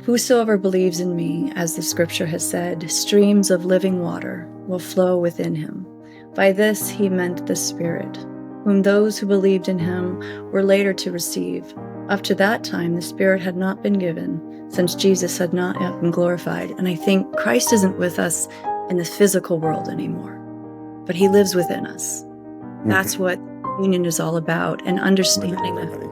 Whosoever believes in me, as the scripture has said, streams of living water will flow within him. By this he meant the Spirit, whom those who believed in him were later to receive. Up to that time, the Spirit had not been given, since Jesus had not yet been glorified. And I think Christ isn't with us in the physical world anymore, but he lives within us. That's what union is all about, and understanding that.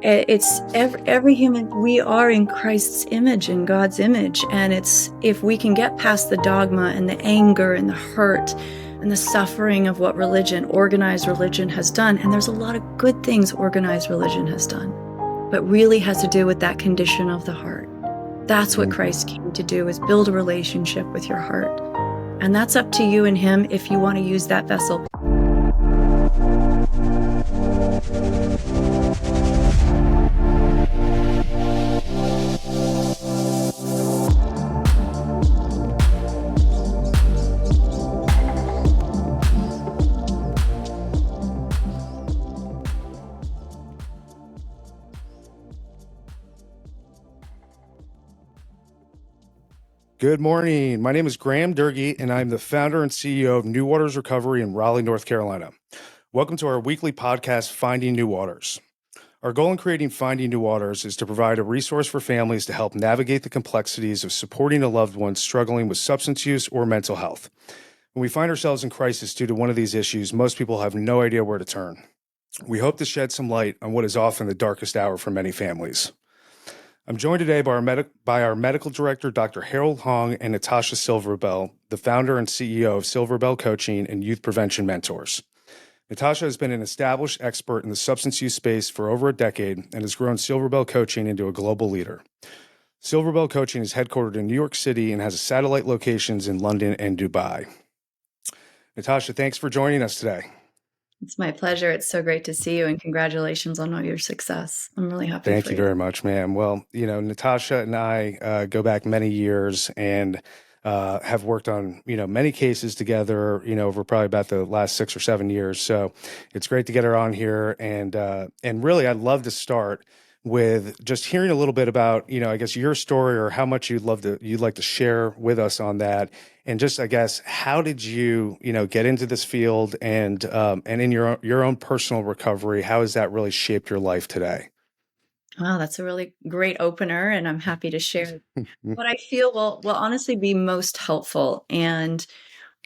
It's every human, we are in Christ's image, in God's image. And it's, if we can get past the dogma and the anger and the hurt and the suffering of what organized religion has done, and there's a lot of good things organized religion has done, but really has to do with that condition of the heart. That's what Christ came to do, is build a relationship with your heart. And that's up to you and him if you want to use that vessel. Good morning. My name is Graham Durgee, and I'm the founder and CEO of New Waters Recovery in Raleigh, North Carolina. Welcome to our weekly podcast, Finding New Waters. Our goal in creating Finding New Waters is to provide a resource for families to help navigate the complexities of supporting a loved one struggling with substance use or mental health. When we find ourselves in crisis due to one of these issues, most people have no idea where to turn. We hope to shed some light on what is often the darkest hour for many families. I'm joined today by our medical director, Dr. Harold Hong, and Natasha Silverbell, the founder and CEO of Silverbell Coaching and Youth Prevention Mentors. Natasha has been an established expert in the substance use space for over a decade and has grown Silverbell Coaching into a global leader. Silverbell Coaching is headquartered in New York City and has satellite locations in London and Dubai. Natasha, thanks for joining us today. It's my pleasure. It's so great to see you, and congratulations on all your success. I'm really happy for you. Thank you very much, ma'am. Well, Natasha and I go back many years and have worked on, many cases together, over probably about the last 6 or 7 years. So it's great to get her on here. And really, I'd love to start with just hearing a little bit about, I guess your story, or how much you'd like to share with us on that. And just, I guess, how did you, get into this field, and in your own personal recovery, how has that really shaped your life today? Wow, that's a really great opener, and I'm happy to share what I feel will honestly be most helpful. And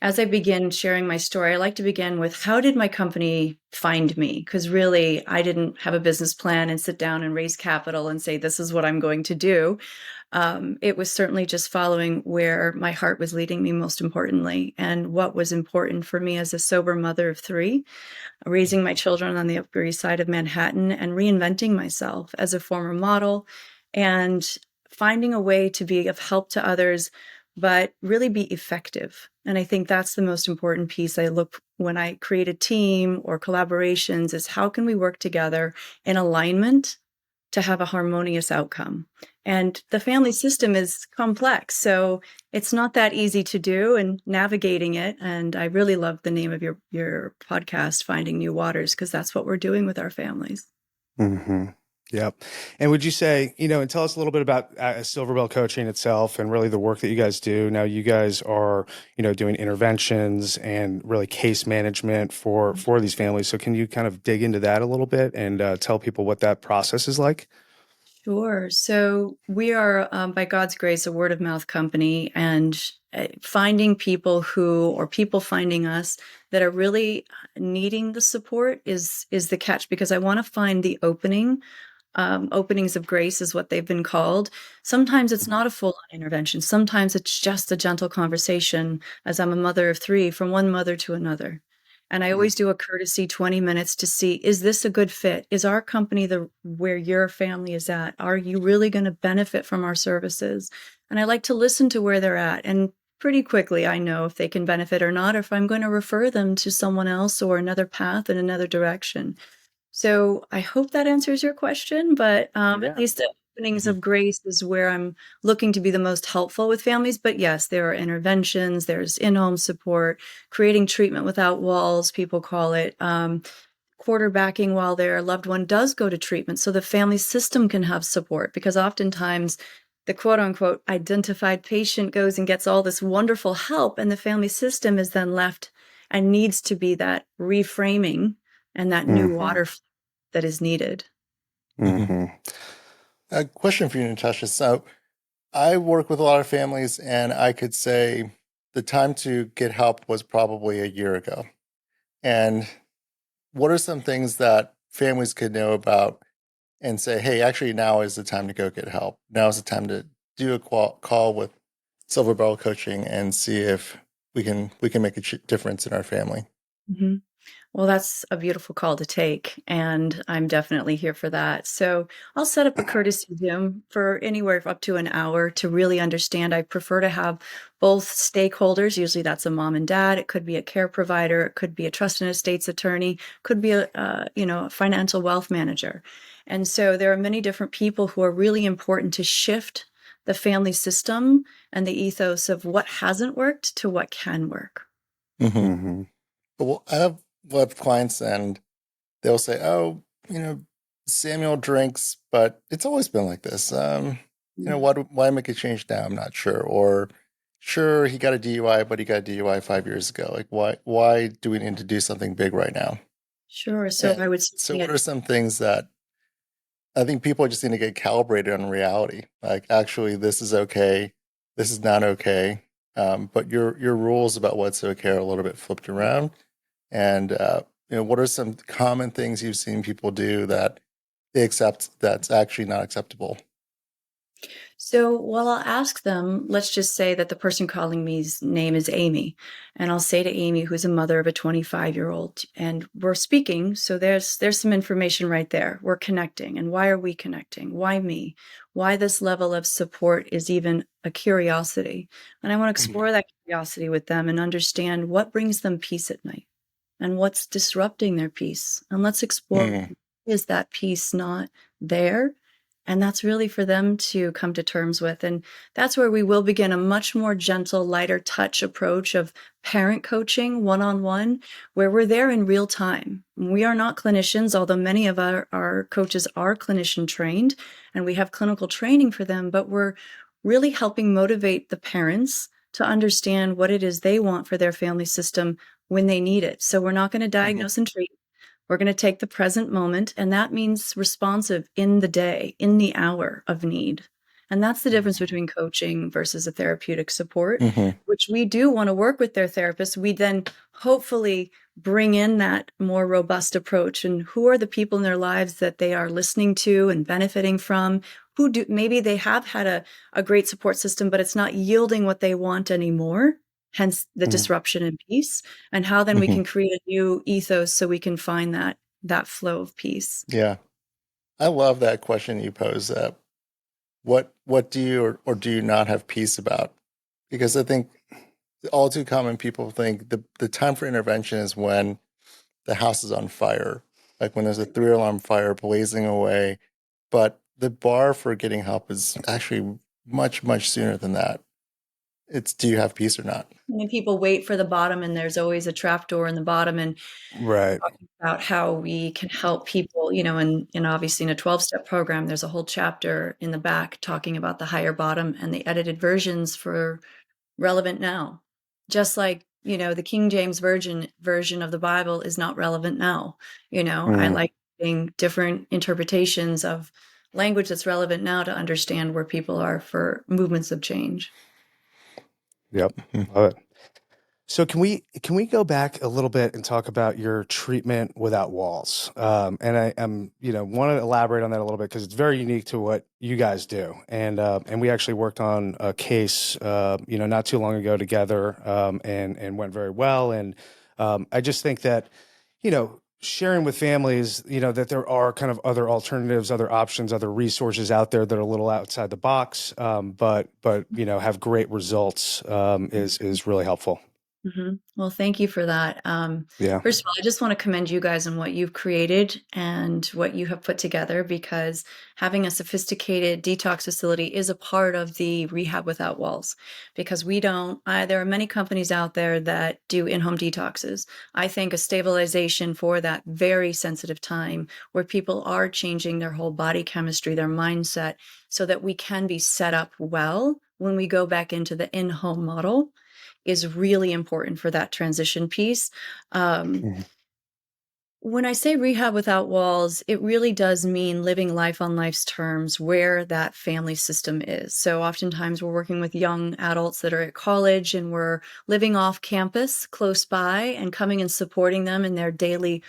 as I begin sharing my story, I like to begin with, how did my company find me? Because really, I didn't have a business plan and sit down and raise capital and say, this is what I'm going to do. It was certainly just following where my heart was leading me, most importantly, and what was important for me as a sober mother of 3, raising my children on the Upper East Side of Manhattan and reinventing myself as a former model and finding a way to be of help to others, but really be effective. And I think that's the most important piece I look when I create a team or collaborations, is how can we work together in alignment to have a harmonious outcome. And the family system is complex, so it's not that easy to do, and navigating it. And I really love the name of your podcast, Finding New Waters, because that's what we're doing with our families. Mm-hmm. Yep. And would you say, and tell us a little bit about Silverbell Coaching itself and really the work that you guys do. Now, you guys are, doing interventions and really case management for these families. So can you kind of dig into that a little bit and tell people what that process is like? Sure. So we are, by God's grace, a word of mouth company, and finding people people finding us that are really needing the support is the catch, because I want to find the openings of grace is what they've been called. Sometimes it's not a full-on intervention. Sometimes it's just a gentle conversation, as I'm a mother of 3, from one mother to another. And I always do a courtesy 20 minutes to see, is this a good fit? Is our company where your family is at? Are you really going to benefit from our services? And I like to listen to where they're at. And pretty quickly, I know if they can benefit or not, or if I'm going to refer them to someone else or another path in another direction. So I hope that answers your question, but at least the openings of grace is where I'm looking to be the most helpful with families. But yes, there are interventions, there's in-home support, creating treatment without walls, people call it, quarterbacking while their loved one does go to treatment, so the family system can have support, because oftentimes the quote unquote identified patient goes and gets all this wonderful help, and the family system is then left and needs to be that reframing and that new water flow that is needed. Mm-hmm. A question for you, Natasha. So I work with a lot of families, and I could say the time to get help was probably a year ago. And what are some things that families could know about and say, hey, actually, now is the time to go get help. Now is the time to do a call with Silver Bell Coaching and see if we can make a difference in our family. Mm-hmm. Well, that's a beautiful call to take, and I'm definitely here for that. So I'll set up a courtesy Zoom for anywhere up to an hour to really understand. I prefer to have both stakeholders. Usually that's a mom and dad. It could be a care provider. It could be a trust and estates attorney. Could be a financial wealth manager. And so there are many different people who are really important to shift the family system and the ethos of what hasn't worked to what can work. Mm-hmm. Well, I have clients, and they'll say, "Oh, Samuel drinks, but it's always been like this. Why make a change now? I'm not sure." Or, "Sure, he got a DUI, but he got a DUI 5 years ago. Like, why do we need to do something big right now?" Sure. So I would say, so what are some things that I think people just need to get calibrated on reality? Like, actually, this is okay. This is not okay. But your rules about what's okay are a little bit flipped around. And what are some common things you've seen people do that they accept that's actually not acceptable? So, well, I'll ask them, let's just say that the person calling me's name is Amy. And I'll say to Amy, who's a mother of a 25-year-old, and we're speaking. So there's some information right there. We're connecting. And why are we connecting? Why me? Why this level of support is even a curiosity. And I want to explore that curiosity with them and understand what brings them peace at night and what's disrupting their peace. And let's explore, is that peace not there? And that's really for them to come to terms with. And that's where we will begin a much more gentle, lighter touch approach of parent coaching one-on-one, where we're there in real time. We are not clinicians, although many of our coaches are clinician trained, and we have clinical training for them, but we're really helping motivate the parents to understand what it is they want for their family system when they need it. So we're not going to diagnose and treat. We're going to take the present moment, and that means responsive in the day, in the hour of need. And that's the difference between coaching versus a therapeutic support, which we do want to work with their therapist. We then hopefully bring in that more robust approach. And who are the people in their lives that they are listening to and benefiting from? Maybe they have had a great support system, but it's not yielding what they want anymore. Hence the disruption in peace, and how then we can create a new ethos so we can find that flow of peace. Yeah. I love that question you pose. What do you or do you not have peace about? Because I think all too common people think the time for intervention is when the house is on fire, like when there's a 3-alarm fire blazing away. But the bar for getting help is actually much, much sooner than that. It's, do you have peace or not? I mean, people wait for the bottom, and there's always a trapdoor in the bottom. And talking about how we can help people, and obviously in a 12-step program, there's a whole chapter in the back talking about the higher bottom and the edited versions for relevant now. Just like, the King James version of the Bible is not relevant now. I like getting different interpretations of language that's relevant now to understand where people are for movements of change. Yep. Love it. So can we go back a little bit and talk about your treatment without walls? And I want to elaborate on that a little bit because it's very unique to what you guys do. And we actually worked on a case, not too long ago together, and went very well. And I just think that, sharing with families, that there are kind of other alternatives, other options, other resources out there that are a little outside the box, but have great results, is really helpful. Well, thank you for that. Yeah. First of all, I just want to commend you guys on what you've created and what you have put together, because having a sophisticated detox facility is a part of the Rehab Without Walls. Because there are many companies out there that do in-home detoxes. I think a stabilization for that very sensitive time where people are changing their whole body chemistry, their mindset, so that we can be set up well when we go back into the in-home model is really important for that transition piece. Um, Mhm. when I say rehab without walls, it really does mean living life on life's terms where that family system is. So oftentimes we're working with young adults that are at college and we're living off campus close by and coming and supporting them in their daily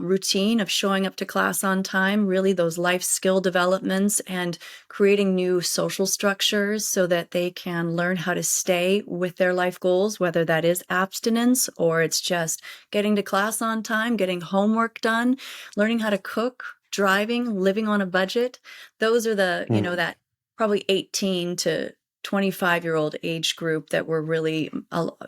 routine of showing up to class on time, really those life skill developments and creating new social structures so that they can learn how to stay with their life goals, whether that is abstinence or it's just getting to class on time, getting homework done, learning how to cook, driving, living on a budget. Those are that probably 18 to 25-year-old age group that we're really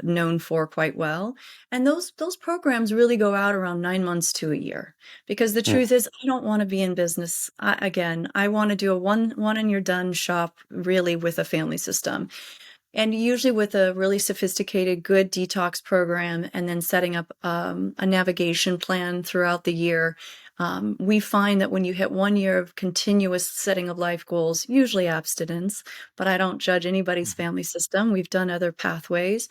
known for quite well. And those programs really go out around 9 months to a year, because the truth is I don't want to be in business. I want to do a one and you're done shop really with a family system. And usually with a really sophisticated, good detox program, and then setting up a navigation plan throughout the year, we find that when you hit 1 year of continuous setting of life goals, usually abstinence, but I don't judge anybody's family system. We've done other pathways.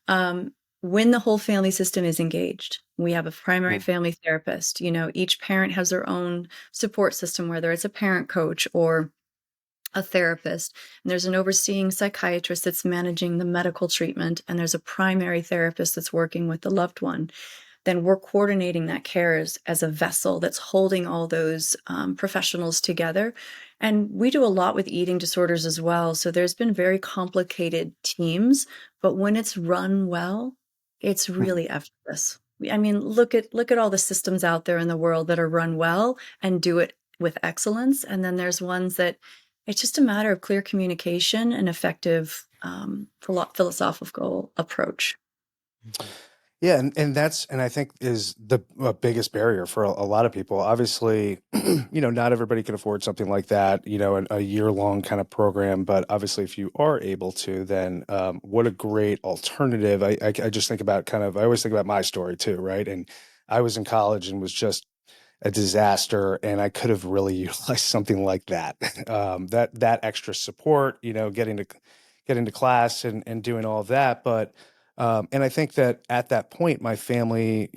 Um, when the whole family system is engaged, we have a primary family therapist. Each parent has their own support system, whether it's a parent coach or a therapist, and there's an overseeing psychiatrist that's managing the medical treatment, and there's a primary therapist that's working with the loved one. Then we're coordinating that care as a vessel that's holding all those professionals together. And we do a lot with eating disorders as well. So there's been very complicated teams, but when it's run well, it's really effortless. I mean, look at all the systems out there in the world that are run well and do it with excellence. And then there's ones that it's just a matter of clear communication and effective philosophical approach. Yeah, and I think is the biggest barrier for a lot of people. Obviously, not everybody can afford something like that, a year-long kind of program. But obviously, if you are able to, then what a great alternative. I just think about I always think about my story too, right? And I was in college and was just a disaster, and I could have really utilized something like that. That extra support, getting to class and doing all of that, but. And I think that at that point, my family,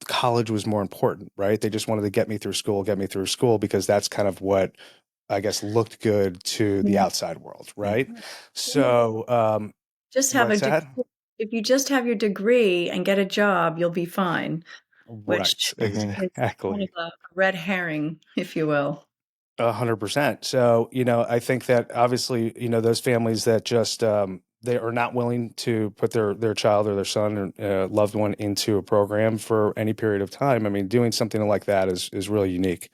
college was more important, right? They just wanted to get me through school, because that's kind of what I guess looked good to the Yeah. outside world, right? Mhm. So, Just have a what's degree. that? If you just have your degree and get a job, you'll be fine, Right, which is kind of exactly. a red herring, if you will. 100%. So, I think that obviously, those families that just they are not willing to put their child or their son or loved one into a program for any period of time. I mean, doing something like that is really unique.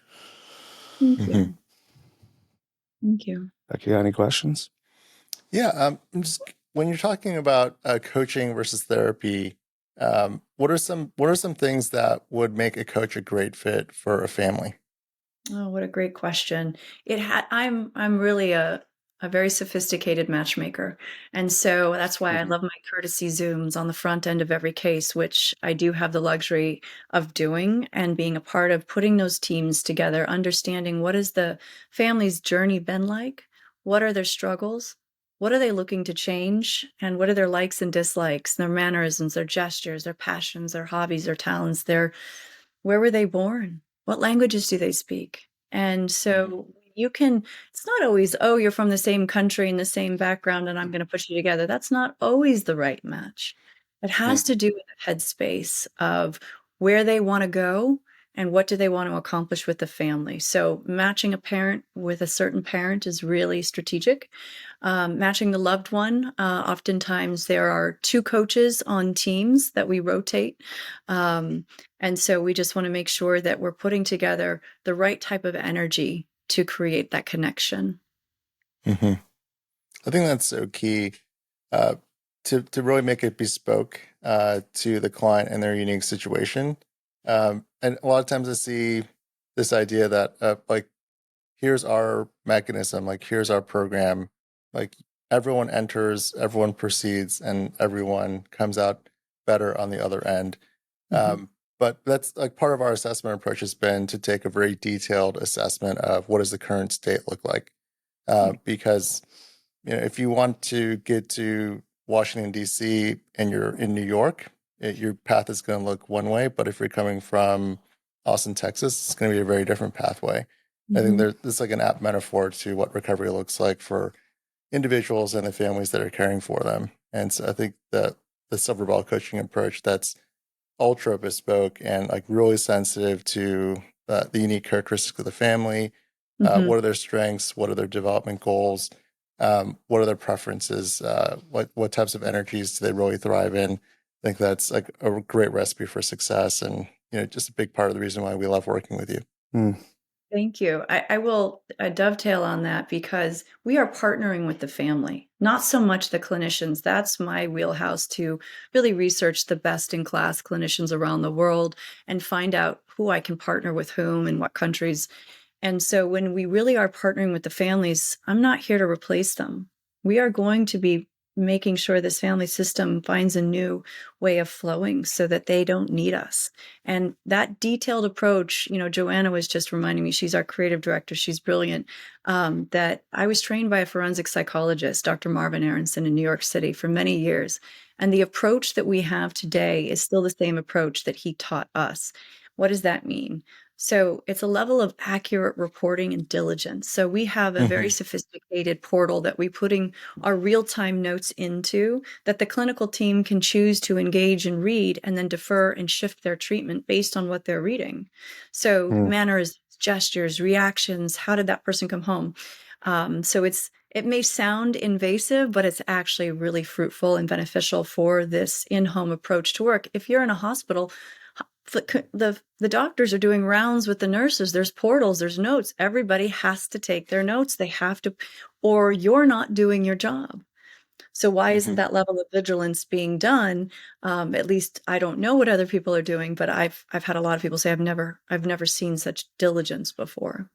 Thank Hmm. you. Thank you. Okay, got any questions? Yeah, when you're talking about coaching versus therapy, what are some things that would make a coach a great fit for a family? Oh, what a great question. I'm really a very sophisticated matchmaker. And so that's why I Mhm. love my courtesy Zooms on the front end of every case, which I do have the luxury of doing and being a part of putting those teams together, understanding what has the family's journey been like? What are their struggles? What are they looking to change? And what are their likes and dislikes, their mannerisms, their gestures, their passions, their hobbies, their talents, where were they born? What languages do they speak? And so it's not always, oh, you're from the same country and the same background, and I'm going to put you together. That's not always the right match. It has to do with the headspace of where they want to go and what do they want to accomplish with the family. So matching a parent with a certain parent is really strategic. Matching the loved one, oftentimes there are two coaches on teams that we rotate. And so we just want to make sure that we're putting together the right type of energy to create that connection. Hmm. I think that's so key. Uh, to really make it bespoke to the client and their unique situation. And a lot of times I see this idea that like, here's our mechanism, like here's our program, like everyone enters, everyone proceeds, and everyone comes out better on the other end. Mhm. But that's like part of our assessment approach has been to take a very detailed assessment of what does the current state look like, because if you want to get to Washington D.C. and you're in New York, your path is going to look one way. But if you're coming from Austin, Texas, it's going to be a very different pathway. I think Mhm. there's like an apt metaphor to what recovery looks like for individuals and the families that are caring for them. And so I think that the silver ball coaching approach that's ultra bespoke and like really sensitive to the unique characteristics of the family. Mhm. What are their strengths? What are their development goals? What are their preferences? What types of energies do they really thrive in? I think that's like a great recipe for success, and just a big part of the reason why we love working with you. Mm. Thank you. I will dovetail on that because we are partnering with the family, not so much the clinicians. That's my wheelhouse to really research the best in class clinicians around the world and find out who I can partner with whom in what countries. And so when we really are partnering with the families, I'm not here to replace them. We are going to be making sure this family system finds a new way of flowing so that they don't need us. And that detailed approach, Joanna was just reminding me, she's our creative director. She's brilliant. That I was trained by a forensic psychologist, Dr. Marvin Aronson in New York City for many years. And the approach that we have today is still the same approach that he taught us. What does that mean? So it's a level of accurate reporting and diligence. So we have a very Hmm. sophisticated portal that we putting our real-time notes into that the clinical team can choose to engage and read and then defer and shift their treatment based on what they're reading. So Mm. manners, gestures, reactions, how did that person come home? So it may sound invasive, but it's actually really fruitful and beneficial for this in-home approach to work. If you're in a hospital, the doctors are doing rounds with the nurses. There's portals, there's notes. Everybody has to take their notes. They have to, or you're not doing your job. So why isn't Hmm. that level of vigilance being done? At least I don't know what other people are doing, but I've had a lot of people say I've never seen such diligence before.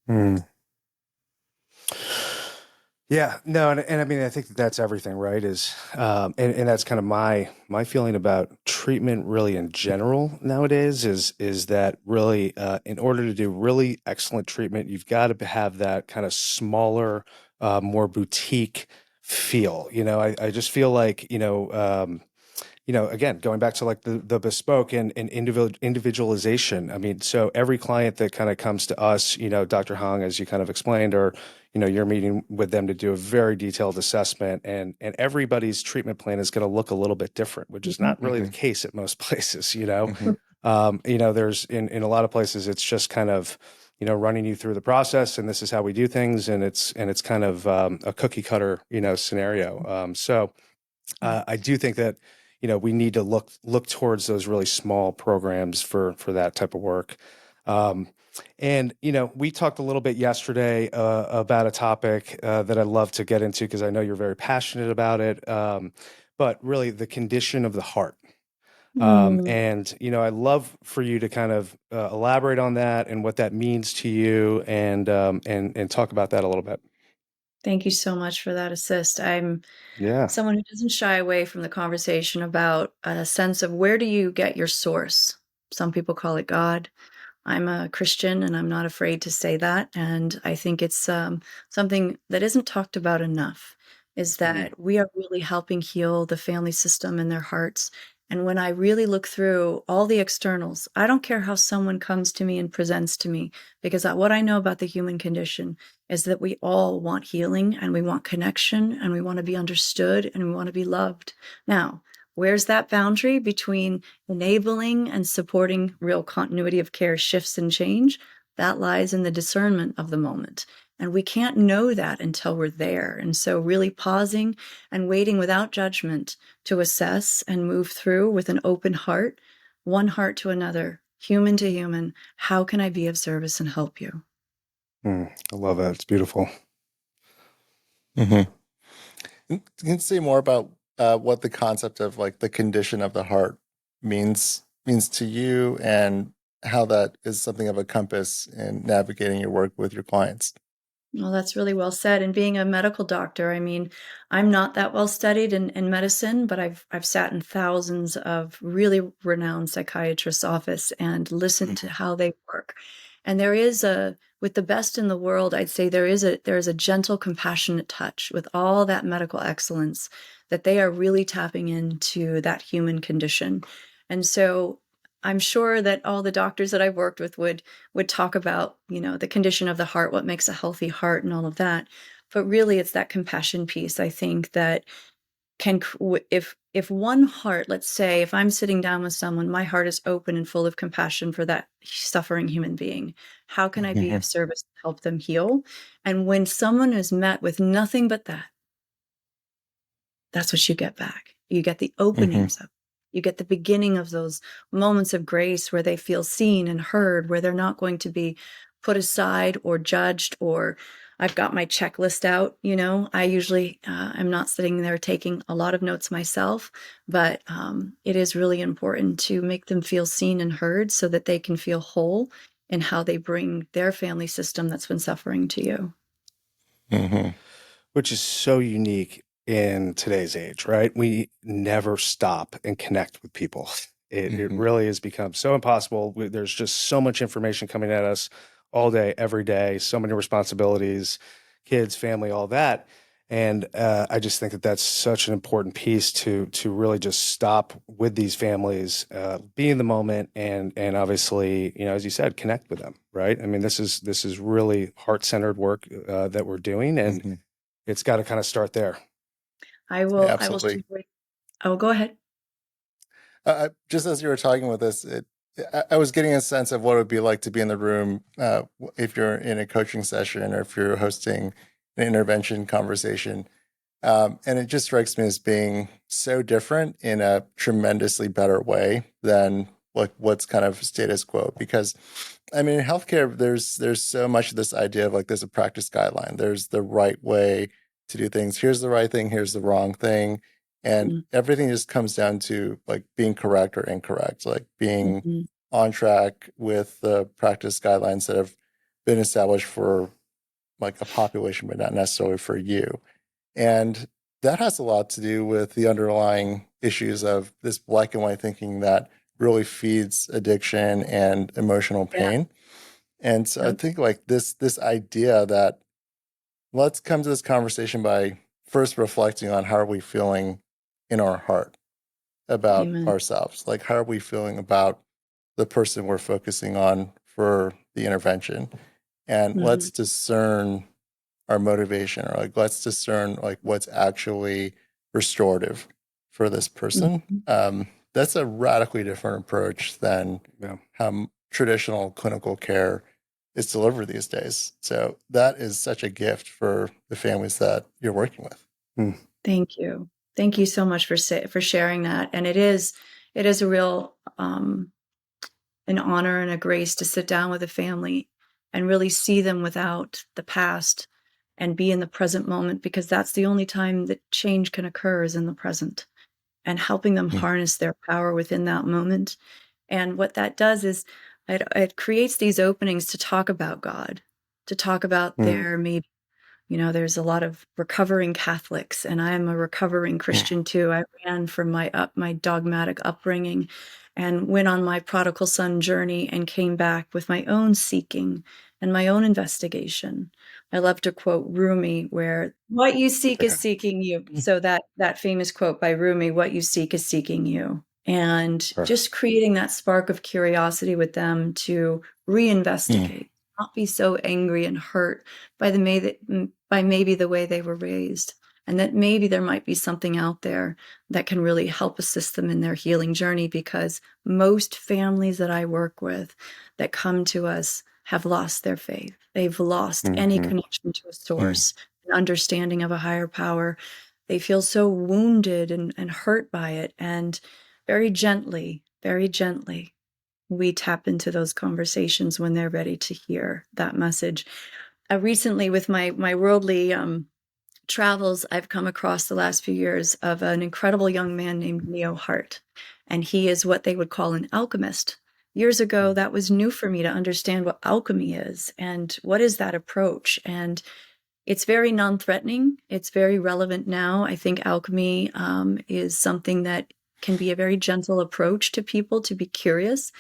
Mm. Yeah, no, and I mean, I think that that's everything, right? And that's kind of my feeling about treatment, really in general nowadays, is that really, in order to do really excellent treatment, you've got to have that kind of smaller, more boutique feel. I just feel like, again, going back to like the bespoke and individualization. I mean, so every client that kind of comes to us, Dr. Hong, as you kind of explained, or you're meeting with them to do a very detailed assessment, and everybody's treatment plan is going to look a little bit different, which is Mhm. not really the Hmm. case at most places. Hmm. There's in a lot of places it's just kind of running you through the process, and this is how we do things, and it's kind of a cookie cutter scenario. So. Yeah. I do think that we need to look towards those really small programs for that type of work. Um, and we talked a little bit yesterday about a topic that I'd love to get into because I know you're very passionate about it. But really, the condition of the heart. Mm. And I'd love for you to kind of elaborate on that and what that means to you, and talk about that a little bit. Thank you so much for that assist. I'm Yeah. someone who doesn't shy away from the conversation about a sense of where do you get your source? Some people call it God. I'm a Christian and I'm not afraid to say that. And I think it's something that isn't talked about enough is Hmm. that we are really helping heal the family system and their hearts. And when I really look through all the externals, I don't care how someone comes to me and presents to me, because what I know about the human condition is that we all want healing and we want connection and we want to be understood and we want to be loved. Now, where's that boundary between enabling and supporting real continuity of care shifts and change? That lies in the discernment of the moment. And we can't know that until we're there. And so, really pausing and waiting without judgment to assess and move through with an open heart, one heart to another, human to human. How can I be of service and help you? I love that. It's beautiful. Hmm. Can you say more about what the concept of like the condition of the heart means to you, and how that is something of a compass in navigating your work with your clients. Well, that's really well said. And being a medical doctor, I mean, I'm not that well studied in medicine, but I've sat in thousands of really renowned psychiatrists' office and listened to how they work. And there is with the best in the world, I'd say there is a gentle, compassionate touch with all that medical excellence that they are really tapping into that human condition. And so I'm sure that all the doctors that I've worked with would talk about, the condition of the heart, what makes a healthy heart and all of that. But really it's that compassion piece, I think, that if one heart, let's say, if I'm sitting down with someone, my heart is open and full of compassion for that suffering human being. How can I be of service to help them heal? And when someone is met with nothing but that, that's what you get back. You get the openings of, you get the beginning of those moments of grace where they feel seen and heard, where they're not going to be put aside or judged, or I've got my checklist out. I usually am not sitting there taking a lot of notes myself, but it is really important to make them feel seen and heard so that they can feel whole in how they bring their family system that's been suffering to you. Which is so unique in today's age, right? We never stop and connect with people. It really has become so impossible. There's just so much information coming at us all day, every day, so many responsibilities, kids, family, all that. And I just think that that's such an important piece to really just stop with these families, be in the moment, and obviously, as you said, connect with them, right? I mean, this is really heart-centered work that we're doing, and it's got to kind of start there. I will Absolutely. Oh, go ahead. Just as you were talking with this, I was getting a sense of what it would be like to be in the room if you're in a coaching session or if you're hosting an intervention conversation. And it just strikes me as being so different in a tremendously better way than what's kind of status quo. Because I mean, in healthcare, there's so much of this idea of like there's a practice guideline. There's the right way to do things. Here's the right thing. Here's the wrong thing. And everything just comes down to like being correct or incorrect, like being on track with the practice guidelines that have been established for like a population, but not necessarily for you. And that has a lot to do with the underlying issues of this black and white thinking that really feeds addiction and emotional pain. And so I think like this idea that let's come to this conversation by first reflecting on how are we feeling in our heart about ourselves? Like, how are we feeling about the person we're focusing on for the intervention? And let's discern our motivation, or like, let's discern like what's actually restorative for this person. That's a radically different approach than how traditional clinical care is delivered these days. So that is such a gift for the families that you're working with. Thank you. Thank you so much for sharing that. And it is a real an honor and a grace to sit down with a family and really see them without the past and be in the present moment, because that's the only time that change can occur is in the present, and helping them harness their power within that moment. And what that does is it creates these openings to talk about God, to talk about their maybe, there's a lot of recovering Catholics, and I'm a recovering Christian too. I ran from my dogmatic upbringing and went on my prodigal son journey and came back with my own seeking and my own investigation. I love to quote Rumi, where what you seek is seeking you. So that famous quote by Rumi, what you seek is seeking you. And just creating that spark of curiosity with them to reinvestigate, not be so angry and hurt by maybe the way they were raised, and that maybe there might be something out there that can really help assist them in their healing journey, because most families that I work with that come to us have lost their faith. They've lost any connection to a source, an understanding of a higher power. They feel so wounded and hurt by it. And very gently, we tap into those conversations when they're ready to hear that message. Recently, with my worldly travels, I've come across the last few years of an incredible young man named Neo Hart, and he is what they would call an alchemist. Years ago, that was new for me to understand what alchemy is and what is that approach. And it's very non-threatening. It's very relevant now. I think alchemy is something that can be a very gentle approach to people to be curious.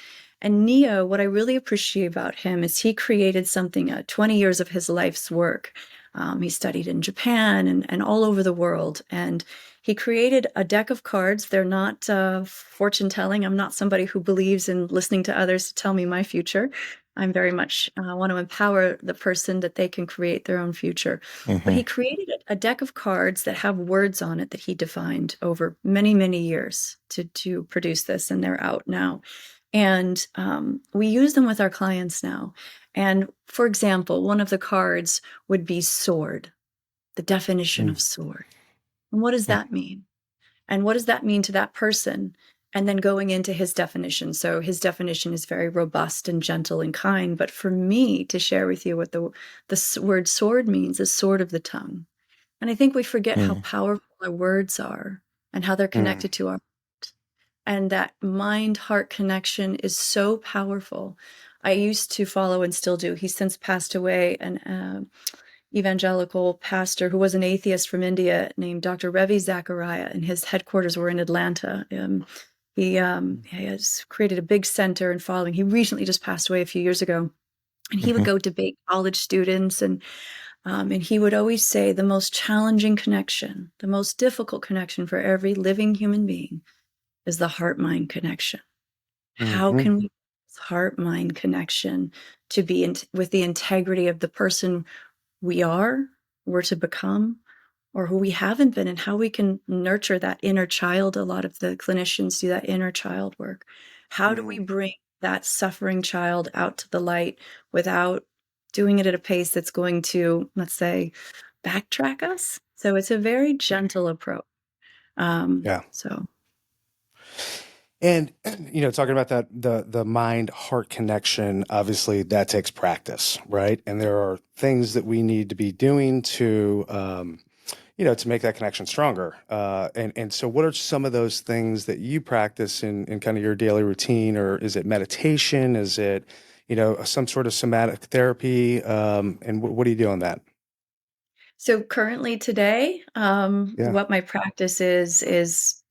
And Neo, what I really appreciate about him is he created something, 20 years of his life's work. He studied in Japan and all over the world. And he created a deck of cards. They're not fortune telling. I'm not somebody who believes in listening to others to tell me my future. I'm very much want to empower the person that they can create their own future. But he created a deck of cards that have words on it that he defined over many, many years to produce this, and they're out now. And we use them with our clients now. And for example, one of the cards would be sword, the definition of sword. And what does that mean? And what does that mean to that person? And then going into his definition. So his definition is very robust and gentle and kind. But for me to share with you what the word sword means is sword of the tongue. And I think we forget how powerful our words are and how they're connected to our heart. And that mind-heart connection is so powerful. I used to follow and still do. He's since passed away, an evangelical pastor who was an atheist from India named Dr. Revi Zachariah, and his headquarters were in Atlanta. He has created a big center and following. He recently just passed away a few years ago, and he would go debate college students, and he would always say the most challenging connection, the most difficult connection for every living human being is the heart-mind connection. How can we heart-mind connection to be with the integrity of the person we are, we're to become, or who we haven't been, and how we can nurture that inner child. A lot of the clinicians do that inner child work. How do we bring that suffering child out to the light without doing it at a pace that's going to, let's say, backtrack us? So it's a very gentle approach. So. And, talking about that, the mind-heart connection, obviously that takes practice, right? And there are things that we need to be doing to, to make that connection stronger. And so what are some of those things that you practice in kind of your daily routine, or is it meditation? Is it, some sort of somatic therapy? And what do you do on that? So currently today, what my practice is,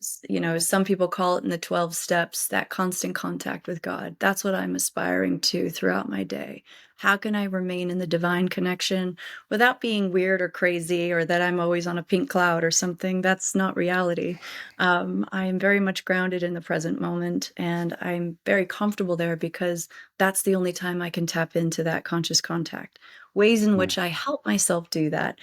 some people call it in the 12 steps, that constant contact with God. That's what I'm aspiring to throughout my day. How can I remain in the divine connection without being weird or crazy, or that I'm always on a pink cloud or something? That's not reality. I am very much grounded in the present moment, and I'm very comfortable there because that's the only time I can tap into that conscious contact. Ways in which I help myself do that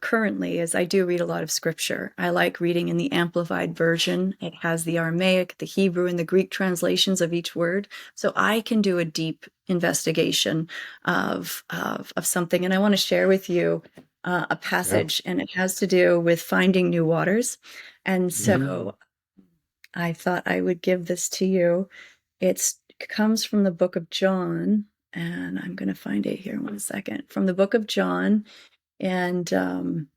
currently is I do read a lot of scripture. I like reading in the Amplified Version. It has the Aramaic, the Hebrew, and the Greek translations of each word. So I can do a deep investigation of something. And I want to share with you a passage, and it has to do with finding new waters. And so I thought I would give this to you. It comes from the book of John. And I'm going to find it here in 1 second. From the book of John, and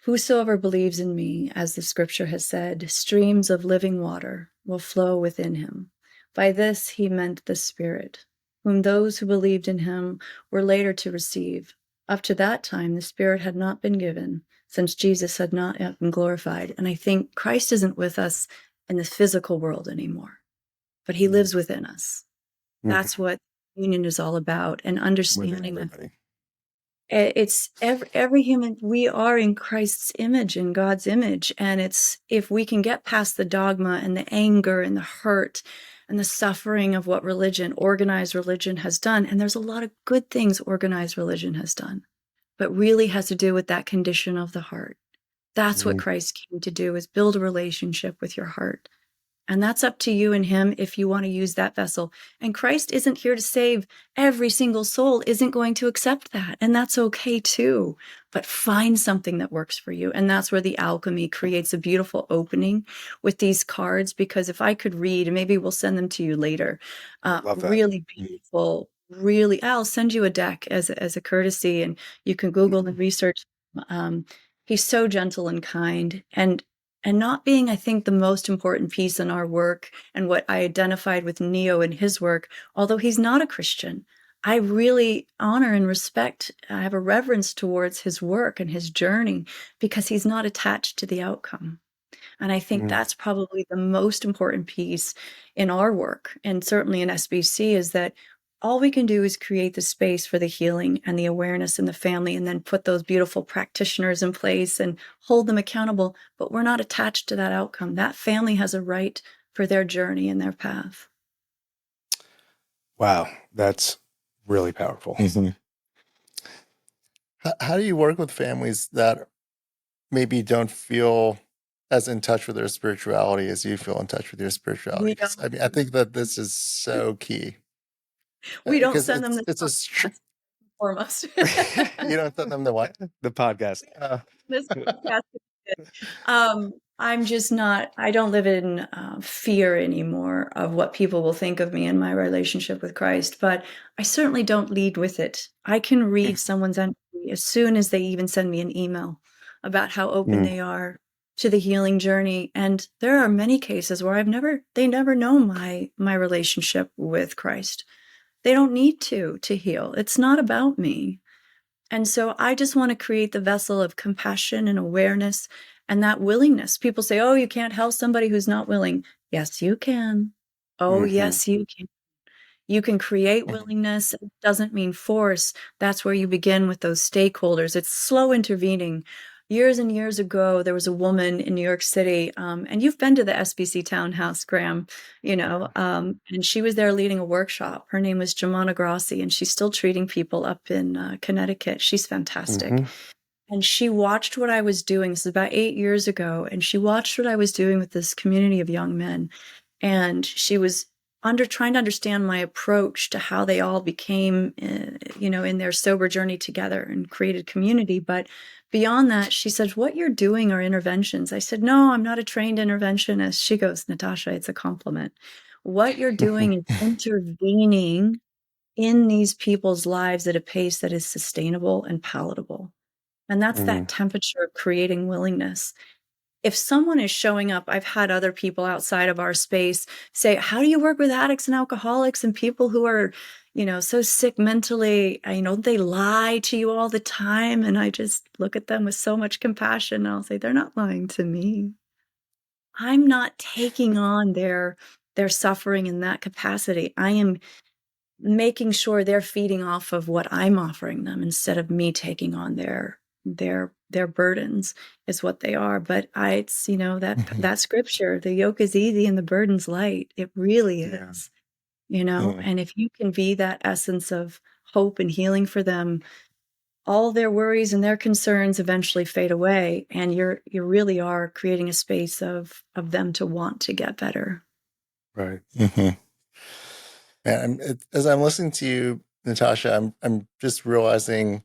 whosoever believes in me, as the scripture has said, streams of living water will flow within him. By this he meant the Spirit, whom those who believed in him were later to receive. Up to that time, the Spirit had not been given, since Jesus had not yet been glorified. And I think Christ isn't with us in the physical world anymore, but he lives within us. That's what union is all about, and understanding that it's every human. We are in Christ's image, in God's image, and it's if we can get past the dogma and the anger and the hurt and the suffering of what organized religion has done. And there's a lot of good things organized religion has done, but really has to do with that condition of the heart. That's what Christ came to do, is build a relationship with your heart. And that's up to you and him if you want to use that vessel. And Christ isn't here to save every single soul, isn't going to accept that. And that's okay too. But find something that works for you. And that's where the alchemy creates a beautiful opening with these cards. Because if I could read, maybe we'll send them to you later. Really beautiful, really, I'll send you a deck as a courtesy, and you can Google and research Um, he's so gentle and kind, and not being, I think, the most important piece in our work, and what I identified with Neo in his work, although he's not a Christian, I really honor and respect, I have a reverence towards his work and his journey, because he's not attached to the outcome. And I think Mm, that's probably the most important piece in our work, and certainly in SBC, is that all we can do is create the space for the healing and the awareness in the family, and then put those beautiful practitioners in place and hold them accountable. But we're not attached to that outcome. That family has a right for their journey and their path. wow, that's really powerful. Mhm. How do you work with families that maybe don't feel as in touch with their spirituality as you feel in touch with your spirituality? We 'Cause, don't I mean, I think that this is so key we don't because send them the it's a podcast foremost. you don't send them the what? The podcast. This podcast. I'm just not, I don't live in fear anymore of what people will think of me in my relationship with Christ, but I certainly don't lead with it. I can read someone's energy as soon as they even send me an email about how open Mm, they are to the healing journey. And there are many cases where they never know my relationship with Christ. They don't need to heal. It's not about me. And so I just want to create the vessel of compassion and awareness and that willingness. People say, oh, you can't help somebody who's not willing. Yes, you can. Oh, mhm, yes, you can. You can create willingness. It doesn't mean force. That's where you begin with those stakeholders. It's slow intervening. Years and years ago, there was a woman in New York City, and you've been to the SBC Townhouse, Graham, and she was there leading a workshop. Her name was Jemana Grassi, and she's still treating people up in Connecticut. She's fantastic. mhm, And she watched what I was doing. This is about 8 years ago. And she watched what I was doing with this community of young men. And she was trying to understand my approach to how they all became, in their sober journey together and created community. But beyond that, she said, what you're doing are interventions. I said, no, I'm not a trained interventionist. She goes, Natasha, it's a compliment. What you're doing is intervening in these people's lives at a pace that is sustainable and palatable. And that's that mm, temperature of creating willingness. If someone is showing up, I've had other people outside of our space say, how do you work with addicts and alcoholics and people who are, so sick mentally? They lie to you all the time. And I just look at them with so much compassion. And I'll say, they're not lying to me. I'm not taking on their suffering in that capacity. I am making sure they're feeding off of what I'm offering them instead of me taking on their burdens is what they are. But it's, Mhm. that scripture, the yoke is easy and the burden's light. It really Yeah. is, Mhm. and if you can be that essence of hope and healing for them, all their worries and their concerns eventually fade away. And you really are creating a space of them to want to get better. right. Mhm. Man, as I'm listening to you, Natasha, I'm just realizing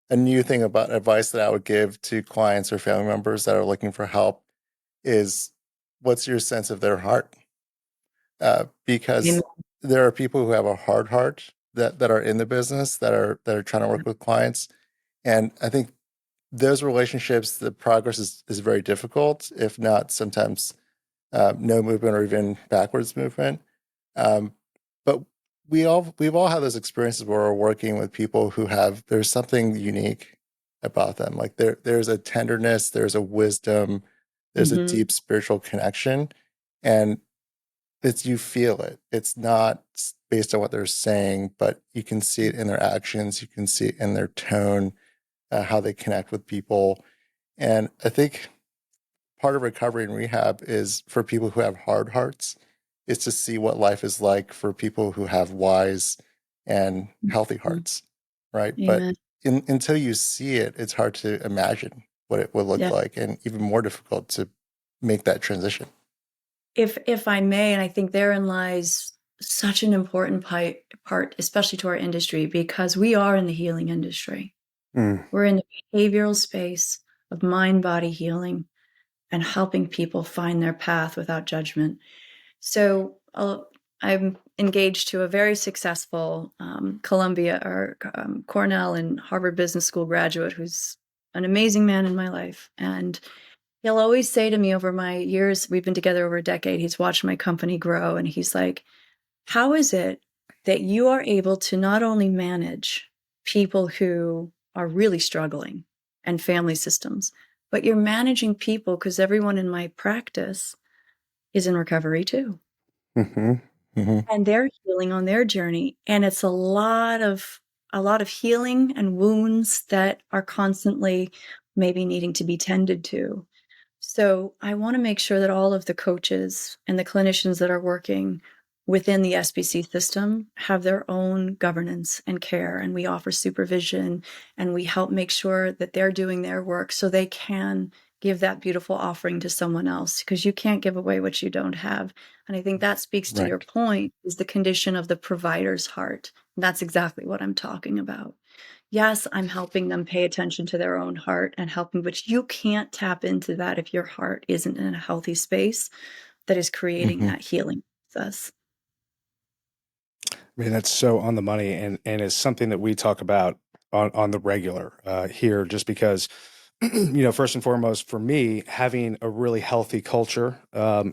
a new thing about advice that I would give to clients or family members that are looking for help is what's your sense of their heart? Amen. Because there are people who have a hard heart that are in the business that are trying to work with clients, and I think those relationships, the progress is very difficult, if not sometimes no movement or even backwards movement. Um, but we've all had those experiences where we're working with people who have there's something unique about them. Like there's a tenderness, there's a wisdom, there's a Mhm. deep spiritual connection, and it's you feel it. It's not based on what they're saying, but you can see it in their actions. You can see it in their tone, how they connect with people. And I think part of recovery and rehab is for people who have hard hearts, is to see what life is like for people who have wise and healthy Mhm. hearts, right? But Amen. until you see it, it's hard to imagine what it would look Yeah. like, and even more difficult to make that transition. If I may, and I think therein lies such an important part, especially to our industry, because we are in the healing industry. Mm, We're in the behavioral space of mind-body healing and helping people find their path without judgment. So, I'm engaged to a very successful, Columbia or, Cornell and Harvard Business School graduate who's an amazing man in my life. And he'll always say to me over my years, we've been together over a decade, he's watched my company grow. And he's like, how is it that you are able to not only manage people who are really struggling and family systems, but you're managing people because everyone in my practice is in recovery too. Mm-hmm. Mm-hmm. And they're healing on their journey. And it's a lot of healing and wounds that are constantly maybe needing to be tended to. So I want to make sure that all of the coaches and the clinicians that are working within the SBC system have their own governance and care. And we offer supervision and we help make sure that they're doing their work so they can give that beautiful offering to someone else, because you can't give away what you don't have. And I think that speaks to your Right. point, is the condition of the provider's heart. And that's exactly what I'm talking about. Yes, I'm helping them pay attention to their own heart and helping, but you can't tap into that if your heart isn't in a healthy space that is creating Mm-hmm. that healing process. I mean, that's so on the money, and is something that we talk about on the regular here, just because, first and foremost, for me, having a really healthy culture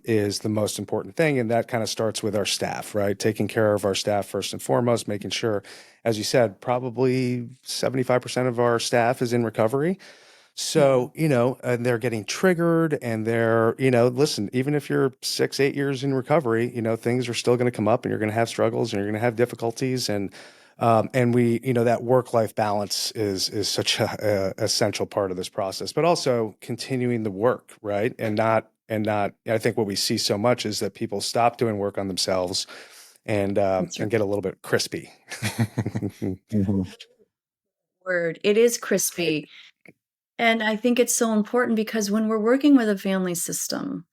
is the most important thing. And that kind of starts with our staff, right? Taking care of our staff first and foremost, making sure, as you said, probably 75% of our staff is in recovery. So, and they're getting triggered and they're, listen, even if you're 6, 8 years in recovery, things are still going to come up and you're going to have struggles and you're going to have difficulties. And we, that work-life balance is such a essential part of this process, but also continuing the work, right? And not, I think what we see so much is that people stop doing work on themselves and That's right. get a little bit crispy. Mm-hmm. Word. It is crispy. And I think it's so important because when we're working with a family system,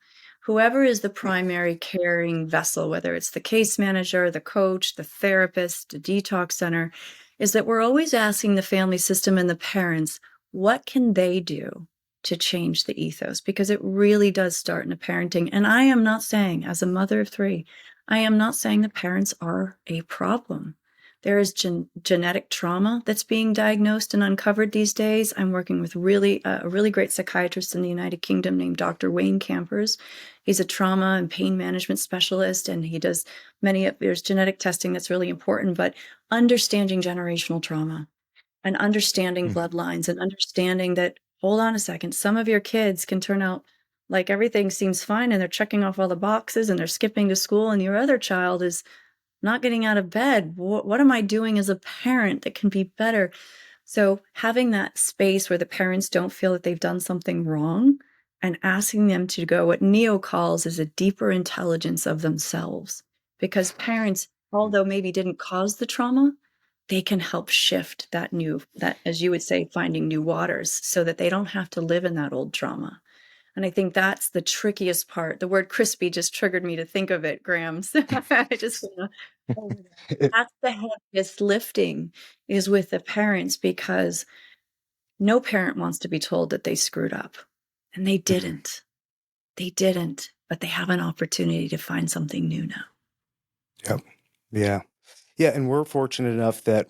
whoever is the primary caring vessel, whether it's the case manager, the coach, the therapist, the detox center, is that we're always asking the family system and the parents, what can they do to change the ethos? Because it really does start in the parenting. And I am not saying, as a mother of 3, I am not saying the parents are a problem. There is genetic trauma that's being diagnosed and uncovered these days. I'm working with a really great psychiatrist in the United Kingdom named Dr. Wayne Campers. He's a trauma and pain management specialist, and he does there's genetic testing that's really important, but understanding generational trauma and understanding bloodlines and understanding that, hold on a second, some of your kids can turn out like everything seems fine and they're checking off all the boxes and they're skipping to school, and your other child is not getting out of bed. What am I doing as a parent that can be better? So having that space where the parents don't feel that they've done something wrong and asking them to go what Neo calls is a deeper intelligence of themselves. Because parents, although maybe didn't cause the trauma, they can help shift that, as you would say, finding new waters so that they don't have to live in that old trauma. And I think that's the trickiest part. The word crispy just triggered me to think of it, Graham. So I just wanna that's the heaviest lifting, is with the parents, because no parent wants to be told that they screwed up. And they didn't. They didn't, but they have an opportunity to find something new now. Yep. Yeah. Yeah, and we're fortunate enough that,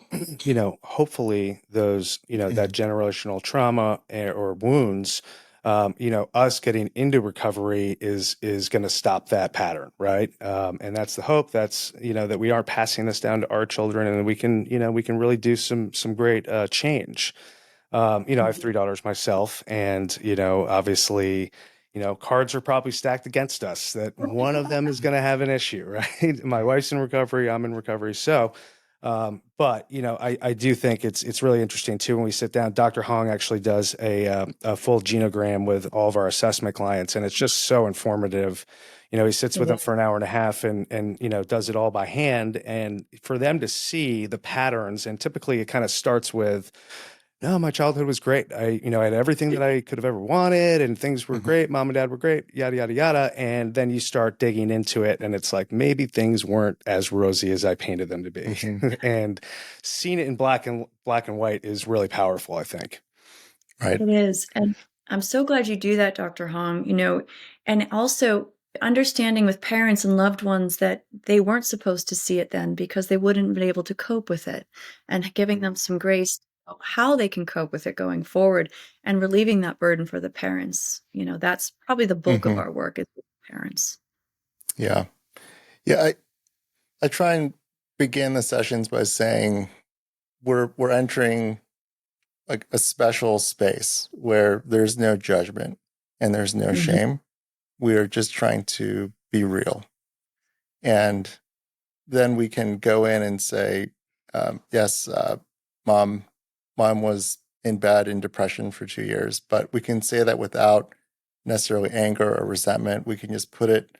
hopefully those, that generational trauma or wounds, us getting into recovery is going to stop that pattern, right? And that's the hope. That's, that we aren't passing this down to our children, and we can really do some great change. I have 3 daughters myself, and obviously, cards are probably stacked against us that one of them is going to have an issue, right? My wife's in recovery, I'm in recovery. So, but I do think it's really interesting too when we sit down. Dr. Hong actually does a full genogram with all of our assessment clients, and it's just so informative. He sits with them for an hour and a half and does it all by hand, and for them to see the patterns. And typically, it kind of starts with, no, my childhood was great. I had everything that I could have ever wanted, and things were great. Mom and dad were great, yada, yada, yada. And then you start digging into it, and it's like, maybe things weren't as rosy as I painted them to be. And seeing it in black and white is really powerful, I think. Right. It is. And I'm so glad you do that, Dr. Hong, and also understanding with parents and loved ones that they weren't supposed to see it then because they wouldn't have been able to cope with it, and giving them some grace how they can cope with it going forward and relieving that burden for the parents. That's probably the bulk of Hmm. our work is with parents. Yeah. Yeah. I try and begin the sessions by saying we're entering like a special space where there's no judgment and there's no Mhm. shame. We are just trying to be real. And then we can go in and say, yes, mom was in bed in depression for 2 years, but we can say that without necessarily anger or resentment. We can just put it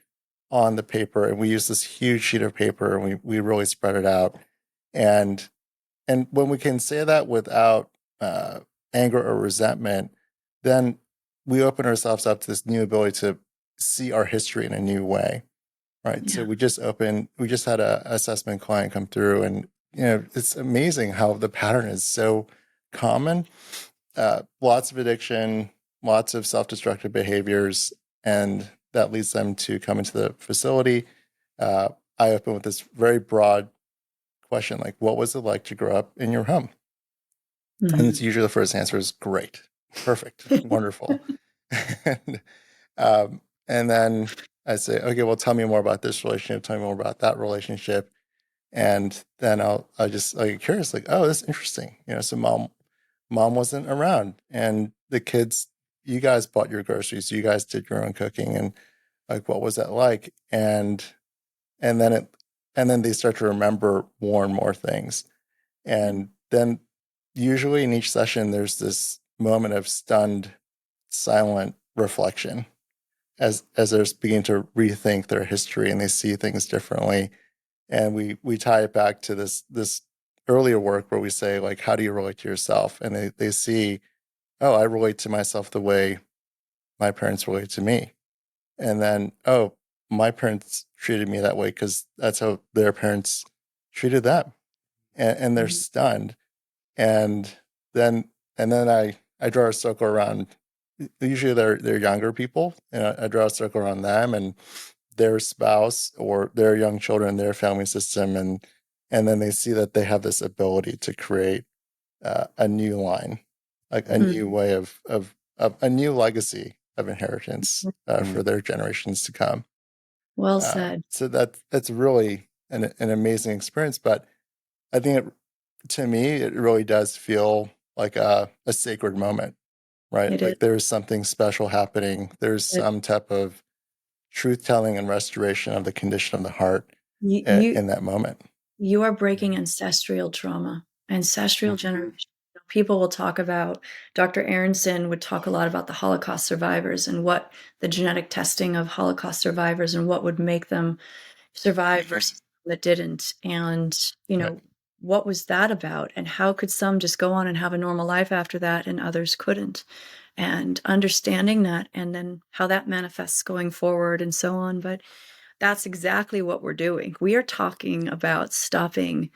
on the paper, and we use this huge sheet of paper, and we really spread it out. And when we can say that without anger or resentment, then we open ourselves up to this new ability to see our history in a new way. Right. So Yeah. we just had a assessment client come through, and it's amazing how the pattern is so common. Lots of addiction, lots of self-destructive behaviors, and that leads them to come into the facility. I open with this very broad question, like, what was it like to grow up in your home? And it's Mhm. usually the first answer is great, perfect, wonderful. and, and then I say, okay, well, tell me more about this relationship. Tell me more about that relationship. And then I just like curious, like, oh, that's interesting. So mom wasn't around, and the kids, you guys bought your groceries, you guys did your own cooking, and like, what was that like? And then they start to remember more and more things. And then usually in each session, there's this moment of stunned, silent reflection as they're beginning to rethink their history and they see things differently. And we tie it back to this earlier work where we say, like, how do you relate to yourself? And they see, oh, I relate to myself the way my parents relate to me. And then, oh, my parents treated me that way because that's how their parents treated them. And they're Mhm. stunned. And then I draw a circle around, usually they're younger people, and I draw a circle around them and their spouse or their young children, their family system, and then they see that they have this ability to create a new line, like a new Mhm. way of a new legacy of inheritance Mm. for their generations to come. Well said. So that's really an amazing experience. But I think to me, it really does feel like a sacred moment, right? It is. Like there's something special happening. There's It, some type of truth telling and restoration of the condition of the heart you, you in that moment. you are breaking ancestral trauma, ancestral generation. People will talk about, Dr. Aronson would talk a lot about the Holocaust survivors and what the genetic testing of Holocaust survivors and what would make them survive versus that didn't. And, Right. what was that about? And how could some just go on and have a normal life after that and others couldn't? And understanding that and then how that manifests going forward and so on. But that's exactly what we're doing. We are talking about stopping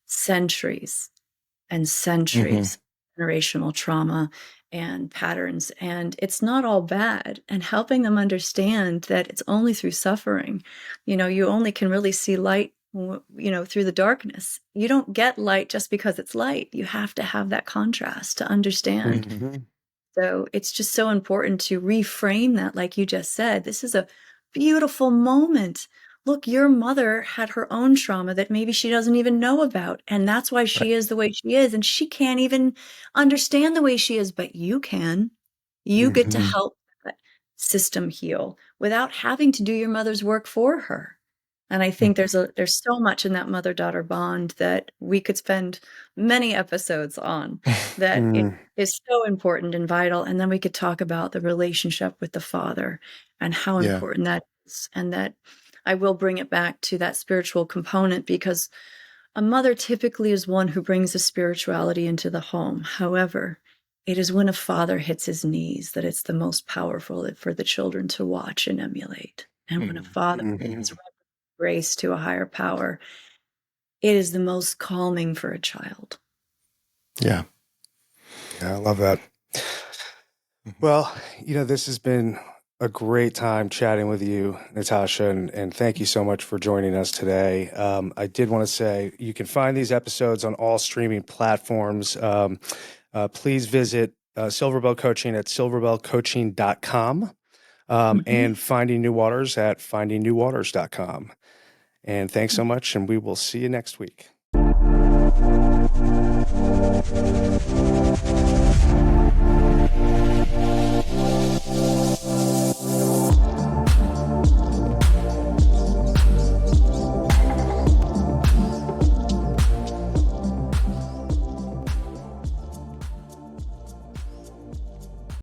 centuries and Hmm. centuries of generational trauma and patterns. And it's not all bad. And helping them understand that it's only through suffering. You only can really see light, through the darkness. You don't get light just because it's light. You have to have that contrast to understand. Mhm. So it's just so important to reframe that, like you just said. This is a beautiful moment. Look, your mother had her own trauma that maybe she doesn't even know about. And that's why Right. she is the way she is. And she can't even understand the way she is, but you can. You get to Mhm. help that system heal without having to do your mother's work for her. And I think Mhm. there's so much in that mother-daughter bond that we could spend many episodes on, that it Mm. is so important and vital. And then we could talk about the relationship with the father and how Yeah. important that is. And that I will bring it back to that spiritual component, because a mother typically is one who brings the spirituality into the home. However, it is when a father hits his knees that it's the most powerful for the children to watch and emulate. And when a Mhm. father Mhm. gives grace to a higher power, it is the most calming for a child. Yeah. Yeah, I love that. Mhm. Well, this has been a great time chatting with you, Natasha, and thank you so much for joining us today. I did want to say you can find these episodes on all streaming platforms. Please visit Silverbell Coaching at silverbellcoaching.com and Finding New Waters at findingnewwaters.com. And thanks so much, and we will see you next week.